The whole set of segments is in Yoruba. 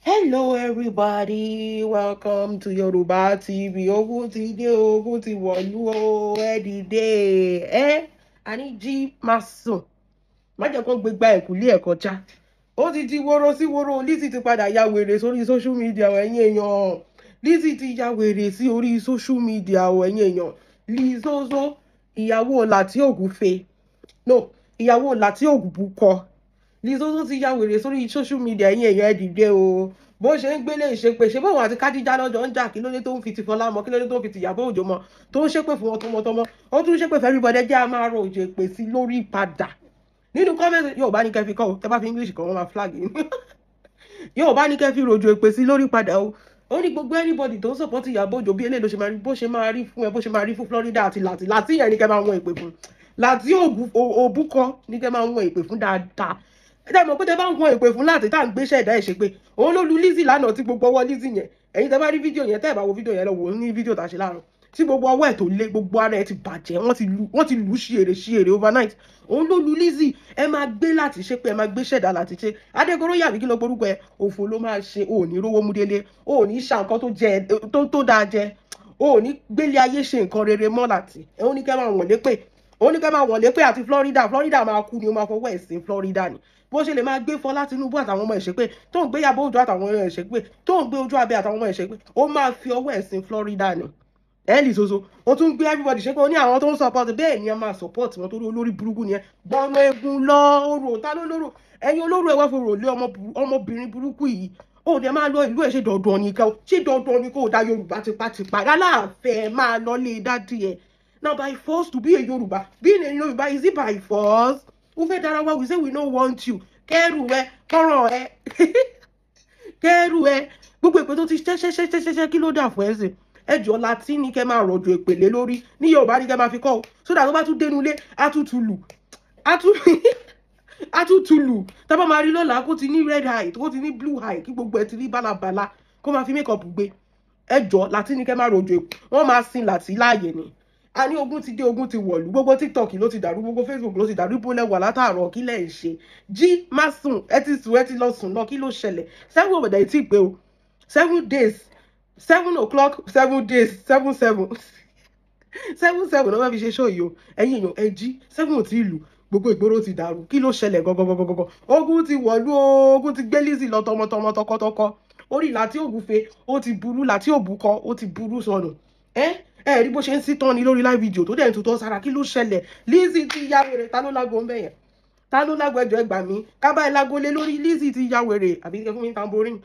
Hello everybody, welcome to Yoruba TV. Ogun ti dé, ogun ti wọ̀lú o, ẹ dìde. Àní jí máa sùn. Má jẹ́ kó gbégbá ẹ̀kúlé ẹ̀ kọjá. Ó ti di woro sí woro. Lizzy ti padà ya wèrè sórí social media ẹ̀yin èèyàn. Lizzy ti ya wèrè sí orí social media ẹ̀yin èèyàn. Lizzozo, ìyàwó Láti Ògúnfe. No, ìyàwó Láti Ògúnbùkọ. Lizzozo ti ya wèrè sórí social media ẹ̀yin èèyàn ẹ dìde o. Bó ṣe ń gbélé ìṣepè ṣe bóun àti Kádíjà lọ́jọ́ ń jà kí ló dé tó ń fi ti Fọlá mọ́ kí ló dé tó ń fi ti Ìyábọ̀ Òjó mọ́ tó ń ṣépè fún wọn tọmọtọmọ ó tún ṣépè fẹ́ everybody jẹ́ a máa ro òjò èpè sí lórí padà nínú kọ́mẹ́ntì Yorùbá ní kẹfì kọ́ tẹ bá fi English kọ́ wọ́n máa flag yín Yorùbá ní kẹfì rojo èpè sí lórí padà o ó ní gbogbo anybody tó ń support Ìyábọ̀ Òjó bí eléyìí ló ṣe máa rí bó ṣe máa rí fún ẹ bó ṣe máa rí fún Florida àti Láti yẹn ní kẹ máa wọn èpè fún Láti Òbúkọ ní kẹ máa wọn èpè fún dáadáa ẹ mọ̀ pé tẹ bá ń wọn èpè fún Láti tá à ń gbéṣẹ́ ẹ̀dá ẹ̀ ṣe pé òun ló lu Lizzy lánàá tí gbogbo ọwọ́ Lizzy yẹn ẹ̀yin tẹ bá rí fídíò yẹn tẹ́ ẹ̀ bá wo fídíò yẹn lọ wò ó ní fídíò tá a ṣe láàárọ̀ tí gbogbo ọwọ́ ẹ̀ tó lé gbogbo ara ẹ̀ ti bàjẹ́ wọ́n ti lù ú ṣiyèrè overnight òun ló lu Lizzy ẹ máa gbé Láti ṣe pé ẹ máa gbéṣẹ́ ẹ̀dá Láti ṣe Adégoro yàrá kí ló porúkọ ẹ òfò ló máa ṣe òní rówó mú délé òní ṣà nǹkan tó dáa jẹ òní gbélé ayé ṣe nǹkan rere mọ́ Láti ẹ ó ní kẹ́ máa wọ̀n lépè ó ní ká máa wọ̀n lépè àti Florida máa kú ni ó máa fọwọ́ ẹ̀sìn Florida ni bó ṣe lè máa gbé Fọlá Tinubu àtàwọn ọmọ ẹ̀ ṣépè tó ń gbé Ìyábọ̀ Òjó àtàwọn ọmọ ẹ̀ ṣépè tó ń gbé Ojú Abẹ́ àtàwọn ọmọ ẹ̀ ṣépè ó máa fi ọwọ́ ẹ̀sìn Florida ni Lizzozo ó tún gbé everybody ṣépè ó ní àwọn tó ń support bẹ́ẹ̀ ni a máa support wọn torí olórí burúkú ni ẹ gbọ́nà egun lọ orò ta ló lóró ẹ̀yin olóró ẹ̀ wá fòrò lé ọmọbìnrin burúkú yìí ó dẹ̀ máa lọ ìlú ẹ̀ ṣe dandan ni ṣé dandan ni kó da Yorùbá tipátipá aláàfẹ́ máa lọ lé dádì ẹ̀. Now, by force to be a Yoruba, being a Yoruba, is it by force? Ufe Darawa, we say we don't want you. Kẹ́rù ẹ, kọ́rọ̀ ẹ, kẹ́rù ẹ. Gbogbo èpè tó ti ṣẹ́ kí ló dà fún ẹ sí. Ẹjọ́ Láti ní kẹ́ máa rọ̀jò èpèlé lórí. Ní Yorùbá ní kẹ́ máa fi kọ́. So that tó bá tún dénú ilé, á tún lù. Á tún lù. Tá bá máa rí lọ́la kó ti ní red eye, kó ti ní blue eye, kí gbogbo ẹ ti rí bálabàla, kó máa fi makeup gbé. Ẹjọ́ Láti ní kẹ́ máa rọ̀jò èpè. Wọ́n máa sin Láti láàyè ni. A ní ogun ti dé ogun ti wọ̀lú gbogbo TikTok ló ti dàrú gbogbo Facebook ló ti dàrú bó lẹ́wà látàárọ̀ kí lẹ̀ ń ṣe jí má sùn ẹ ti sùn ẹ ti lọ sùn lọ kí ló ṣẹlẹ̀ 7 òbẹ̀dẹ̀ yìí tí ì pé o 7 days 7 o'clock 7 days 7 ló fẹ́ fi ṣe ṣó yìí o ẹ̀yin èèyàn ẹ jí 7 ò tí ì lù gbogbo ìgboro ti dàrú kí ló ṣẹlẹ̀ gọgọgọgọgọ ogun ti wọ̀lú ogun ti gbé Lizzy lọ tọmọtọmọ tọkọtọkọ orí Láti Ògúnfe ó ti burú Láti Òbúkọ ó ti burú sọnù rí bó ṣe ń sí tán ni lórí live video tó dẹ̀ ń tutọ́ sára kí ló ṣẹlẹ̀ Lizzy ti ya wèrè ta ló lágbo ń bẹ̀yẹn ta ló lágbo ẹjọ́ ẹgbà mí kábà ẹ̀ lágbo lé lórí Lizzy ti ya wèrè àbí kẹ fún mi tamborin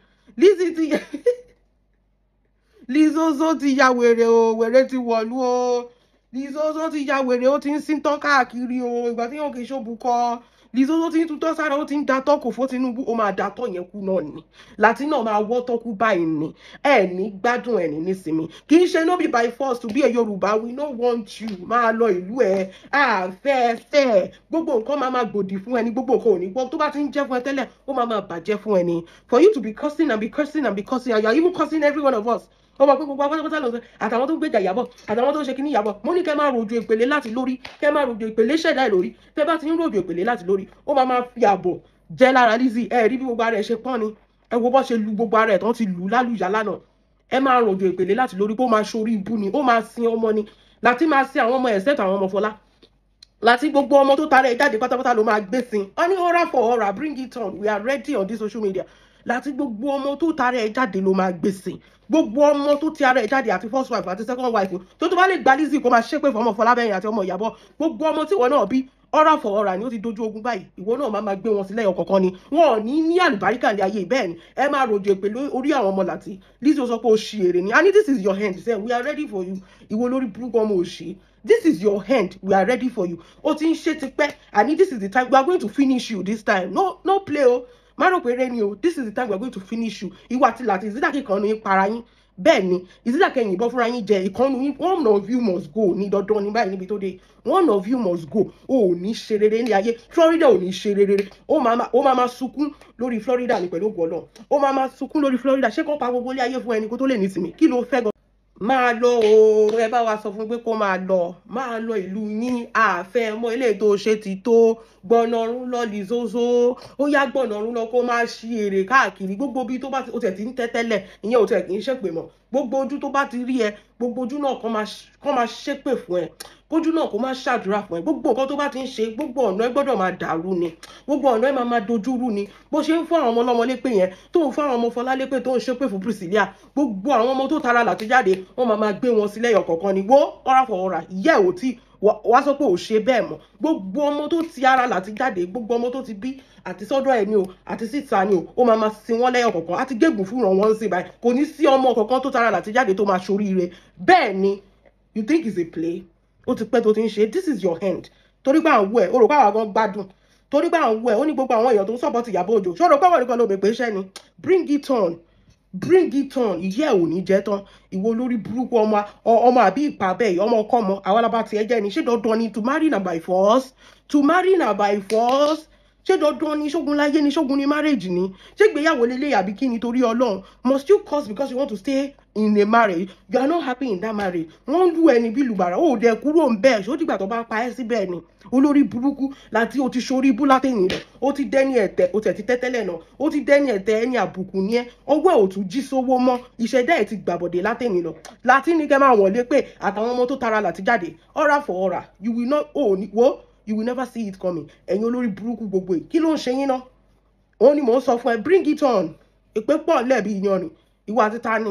Lizzozo ti ya wèrè o wèrè ti wọ̀lú o Lizzozo ti ya wèrè ó ti ń sí tán káàkiri o ìgbà tí yóò kì í ṣòbùkọ Lizzozo ti ń tutọ́ sára ó ti ń datọ́ kò fún Tinubu ó máa datọ́ yẹn kú náà ni Láti náà máa wọ́ tọ́kú báyìí ni ẹ ní gbádùn ẹ ní nísìmí kì í ṣe no be by force to be a Yorùbá we no want you máa lọ ìlú ẹ àfẹ́fẹ́ gbogbo nǹkan máa gbòdì fún ẹni gbogbo nǹkan ò ní gbọ́ tó bá ti ń jẹ́ fún ẹ tẹ́lẹ̀ ó máa bàjẹ́ fún ẹni for you to be cursing and be cursing and be cursing and you are even cursing every one of us ọmọ pé gbogbo apátápátá lọ sọ àtàwọn tó ń gbèjà Ìyábọ̀ àtàwọn tó ń ṣe kíní Ìyábọ̀ mo ní kẹ́ máa ròjò èpèlé Láti lórí kẹ́ máa ròjò èpèlé ṣẹ̀dá ẹ̀ lórí tẹ́ bá ti ń ròjò èpèlé Láti lórí ó máa fi àbọ̀ jẹ́ lára Lizzy ẹ rí bí gbogbo ara ẹ̀ ṣe pọ́n ni ẹ wo bó ṣe lu gbogbo ara ẹ̀ tán ti lù lálùyà lánàá ẹ máa ròjò èpèlé Láti lórí pé ó máa ṣorí ibú ni ó máa sin ọmọ ni Láti máa sin àwọn ọmọ ẹ̀ sẹ́tà àwọn ọmọ Fọlá Láti gbogbo ọmọ tó tara ẹ̀ jáde pátápátá ló máa gbé sin ọ ní ọ̀rá for ọ̀rá bring it on we are ready on this social media Láti gbogbo ọmọ tó tara ẹ̀ jáde ló máa gbé sin gbogbo ọmọ tó ti ara ẹ̀ jáde àti first wife àti second wife tó bá lè gba Lizzy kó máa ṣépè fún ọmọ Fọlábẹ́yìn àti ọmọ Ìyábọ̀ gbogbo ọmọ tí ìwọ náà bí ọ̀rá for ọ̀rá ni ó ti dojú ogun báyìí ìwọ náà máa gbé wọn sílẹ̀ ọ̀kọ̀ọ̀kan ni wọn ò ní àlùbáríkà ní ayé bẹ́ẹ̀ ni ẹ máa rojò èpè lórí àwọn ọmọ Láti Lizzy ó sọ pé ó ṣì èrè ni and this is your hand say we are ready for you ìwọ lórí burúkú ọmọ òṣì this is your hand we are ready for you ó ti ń ṣe tipẹ́ and this is the time we are going to finish you this time no play o má rò pé rẹ́ni o this is the time we are going to finish you ìwà àti Láti ìsídàkì kan ní para yín bẹ́ẹ̀ ni ìsídàkì ẹ̀yìn ìbọn fúnra yín jẹ ìkànnì yín one of you must go ní dandan ní báyìí níbi tó dé one of you must go o ò ní ṣe rere ní ayé Florida ò ní ṣe rere ó máa sunkún lórí Florida ní pẹ̀lú ògbọ́n náà ó máa sunkún lórí Florida ṣé kó pa gbogbo ilé ayé fún ẹni kó tó lè ní sinmi kí ló fẹ́ gan. máa lọ o, ẹ bá wa sọ fún pé kó máa lọ ìlú yín, àfẹ́ mọ́ ilé tó ṣe ti tó, gbọ̀nàrún lọ Lizzozo, ó yá gbọ̀nàrún lọ kó máa ṣí èrè káàkiri gbogbo bí tó bá ti ó tẹ̀ ti ń tẹ́tẹ́lẹ̀, ìyẹn ò tẹ̀ kì í ṣépè mọ́, gbogbo ojú tó bá ti rí ẹ, gbogbo ojú náà kàn máa ṣépè fún ẹ, kójú náà kó máa ṣàdúrà fún ẹ, gbogbo nǹkan tó bá ti ń ṣe, gbogbo ọ̀nà ẹ gbọ́dọ̀ máa dàrú ni, gbogbo ọ̀nà ẹ máa dojúrú ni, bó ṣe ń fún àwọn ọmọ ọlọ́mọ lépè yẹn, tó ń fún àwọn ọmọ Fọlá lépè, tó ń ṣépè fún Priscilla, gbogbo àwọn ọmọ tó tara láti jáde wọ́n máa gbé wọn sílẹ̀ yọ̀ kọ̀ọ̀kan ni, wó ọ̀rá fọ̀ọ̀rà ìyá ẹ̀ ò tí wá sọ pé ò ṣe bẹ́ẹ̀ mọ́, gbogbo ọmọ tó ti ara láti jáde, gbogbo ọmọ tó ti bí àti sọ́dọ̀ ẹ̀ ni o àti síta ni o, ó máa sin wọ́n lẹ́yọ̀ kọ̀ọ̀kan, àti gégùn fún ìrànwọ́ ń sìn báyìí, kò ní sí ọmọ kọ̀ọ̀kan tó tara láti jáde tó máa ṣoríire. Bẹ́ẹ̀ ni, you think it's a play? Ó ti pẹ́ tó ti ń ṣe, this is your hand. Torí pé à ń wú ẹ̀, o rò pé àwọn gan gbádùn, torí pé à ń wú ẹ̀, ó ní gbogbo àwọn èèyàn tó ń support Ìyábọ̀ Òjó, ṣó rò pé wọ́n nìkan ló mọ̀ pé iṣẹ́ ni? Bring it on, ìyẹ́ ò ní jẹ́ tán, ìwọ olórí burúkú ọmọ àbí ìpà bẹ́ẹ̀ ọmọ ọkọ ọmọ àwọn alábá tiẹ̀ jẹ́ ni, ṣé dandan ni to marry na by force, ṣé dandan ni, ṣógun láyé ni, ṣógun ni marriage ni, ṣé ìgbéyàwó lélẹ̀ àbí kí ni torí Ọlọ́run? Must you curse because you want to stay in a marriage? You are not happy in that marriage. Wọ́n lù ẹni bí lùbàrà, ó dẹ̀ kúrò ń bẹ́ẹ̀, ṣó dìgbà tó bá pa ẹ́ síbẹ̀ ni. Olórí burúkú láti o ti ṣorí ibú látẹ̀yìn rẹ̀, ó ti dẹ́ni ẹ̀tẹ̀, ó tẹ̀ ti tẹ́tẹ́lẹ̀ náà, ó ti dẹ́ni ẹ̀tẹ̀ ẹni àbùkù ní ẹ́, ọwọ́ ẹ̀ ò tún jí sówó mọ́, ìṣẹ̀dá ẹ̀ ti gbàbọ̀dé látẹ̀yìn lọ. Láti ní kẹ́ máa wọ̀n lé pé àtàwọn ọmọ tó tara láti jáde, ọ̀rá for ọ̀rá, you will not, you will never see it coming. Ẹ̀yin olórí burúkú gbogbo yìí, kí ló ń ṣe yín náà? Òun ni mò ń sọ fún ẹ, bring it on. Èpè pọ̀ lẹ́bi ìyanrìn, ìwọ àti ta ni?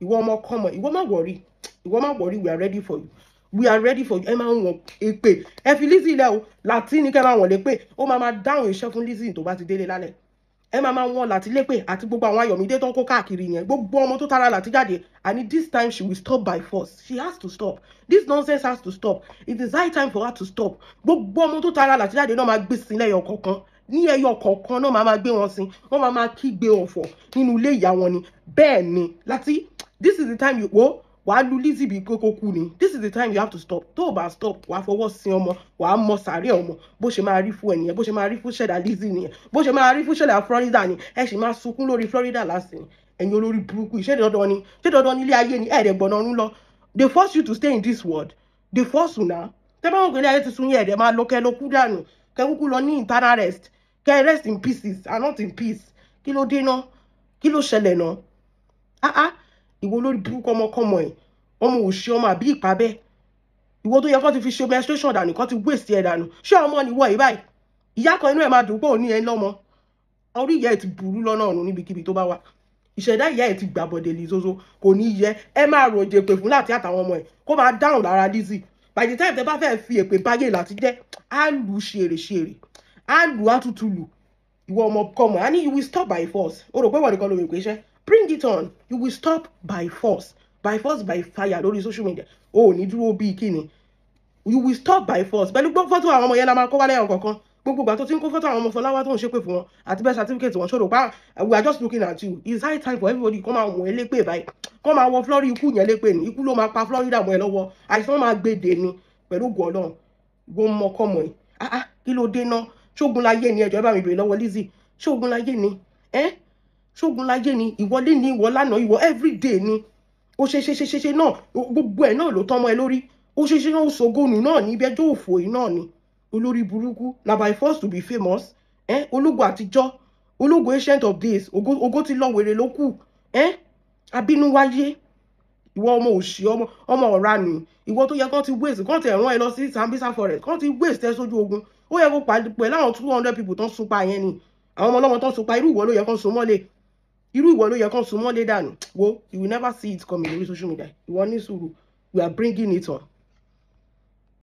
Ìwọ ọmọ kọ́mọ, ìwọ má worry, we are ready for you. Ẹ máa ń wọ̀n èpè, ẹ fi Lizzy ilẹ̀ o, láti ní kẹ́ máa wọ̀n lé pé ó máa dáhùn iṣẹ́ fún Lizzy tó bá ti délé lálẹ́. Ẹ máa wọ̀n láti lé pé àti gbogbo àwọn Ayọ̀mídé tó ń kó káàkiri yẹn, gbogbo ọmọ tó tara láti jáde, and this time she will stop by force. She has to stop. This nonsense has to stop. It is high time for her to stop. Gbogbo ọmọ tó tara láti jáde náà máa gbé sí lẹ́yọ kọ̀ọ̀kan, ní ẹyọ kọ̀ọ̀kan náà máa gbé wọn sí, wọ́n máa kígbe ọ̀fọ̀ nínú ilé ìyá wọn ni. Bẹ́ẹ̀ ni, láti this is the time wàá lu Lizzy bí kókó kú ni. This is the time you have to stop. Tó o bá stop, wàá fọwọ́ sí ọmọ, wàá mọ sàárẹ̀ ọmọ, bó ṣe máa rí fún ẹnìyẹn, bó ṣe máa rí fún ṣẹ̀dá Lizzy nìyẹn, bó ṣe máa rí fún ṣẹ̀dá Florida ni, ẹ sì máa sunkún lórí Florida lásìkò. Ẹ̀yin olórí burúkú, ṣé dandan ni ilé ayé ni ẹ̀ẹ́dẹ̀ gbọ̀nàrún lọ? They force you to stay in this world. They force you now. Tẹ́ bá wọn pé ilé ayé ti sun yẹn ẹ̀ẹ́dẹ̀ máa lọ kẹ́ lọ kú dànù, kẹ́ kúkú lọ ní internal rest, kẹ́ rest in pieces and not in peace. Kí ló dé náà? Kí ló ṣẹlẹ̀ náà? Ìwọ olórí burúkú ọmọkọ́mọ ẹ̀, ọmọ òṣì ọmọ àbí ìpà bẹ́ẹ̀, ìwọ tó yẹ kó ti fi ṣe menstruation dànù, kó ti waste ẹ̀ dànù, ṣé ọmọ ni wọ yìí báyìí? Ìyá kan inú ẹ̀ máa dùn pé òní ẹ̀ lọ́mọ, orí ìyá ẹ̀ ti burú lọ́nà ọ̀run níbikíbi tó bá wà, ìṣẹ̀dá ìyá ẹ̀ ti gbàbọ̀dẹ̀ Lizzozo, kò ní yẹ ẹ máa ròjè pè fún láti àtàwọn ọmọ ẹ̀ kó máa dáhùn lára Lizzy. By the time tẹ bá fẹ́ fi èpè báyé láti jẹ́, á lù ṣèrè, á lù àtútù lù, ìwọ ọmọkọ́mọ, á ní you will stop by force. O rò pé wọ́n nìkan ló rò pé iṣẹ́? Bring it on, you will stop by force by fire lórí social media. O ò ní dúró bíi kíni, you will stop by force. Pẹ̀lú gbogbo fọ́tò àwọn ọmọ yẹn la máa kó wálé ọ̀hún kankan, gbogbo ìgbà tó ti ń kó fọ́tò àwọn ọmọ Fọláwá tó ń ṣépè fún wọn àti bẹ́ẹ̀ certificate wọn, ṣòro pa we are just looking at you. It's high time for everybody kó máa wọ̀n ẹ́ lépè báyìí, kó máa wọ Florida ikú yẹn lépè ní, ikú ló máa pa Florida mọ́ ẹ lọ́wọ́, àìsàn máa gbèdè ni pẹ̀lú ògùn Ọlọ́run. Ìwọ ọmọkọ́mọ ẹ̀, kí ló dé náà? Ṣógun láyé ni, ẹjọ́ ẹ bá mi bèrè lọ́wọ́ Lizzy, ṣógun láyé ni? Ṣógun láyé ni? Ìwọlé ni, ìwọ lánàá, ìwọ everyday ni. Ó ṣe náà, gbogbo ẹ̀ náà ló tán mọ́ ẹ lórí, ó ṣe náà, ó ṣògónù náà ní ibẹjọ́ òfò yìí náà ni. Olórí burúkú, na by force to be famous, ológo àtijọ́, ológo ancient of days, ògo ti lọ wèrè ló kù, abínú wáyé, ìwọ ọmọ òṣì, ọmọ ọ̀ranù, ìwọ tó yẹ kán ti waste, kán ti ẹ̀ràn ẹ lọ sí Sambisa forest, kán ti waste ẹ sójú ogun, ó yẹ kó pàdé pẹ̀lú àwọn 200 people tán sunpa yẹn ni, àwọn ọmọ ọlọ́mọ tán sunpa, irú ìwọ ló yẹ kán sun mọ́lé, dànù. You will never see it coming lórí social media. Ìwọ ní sùúrù, we are bringing it on.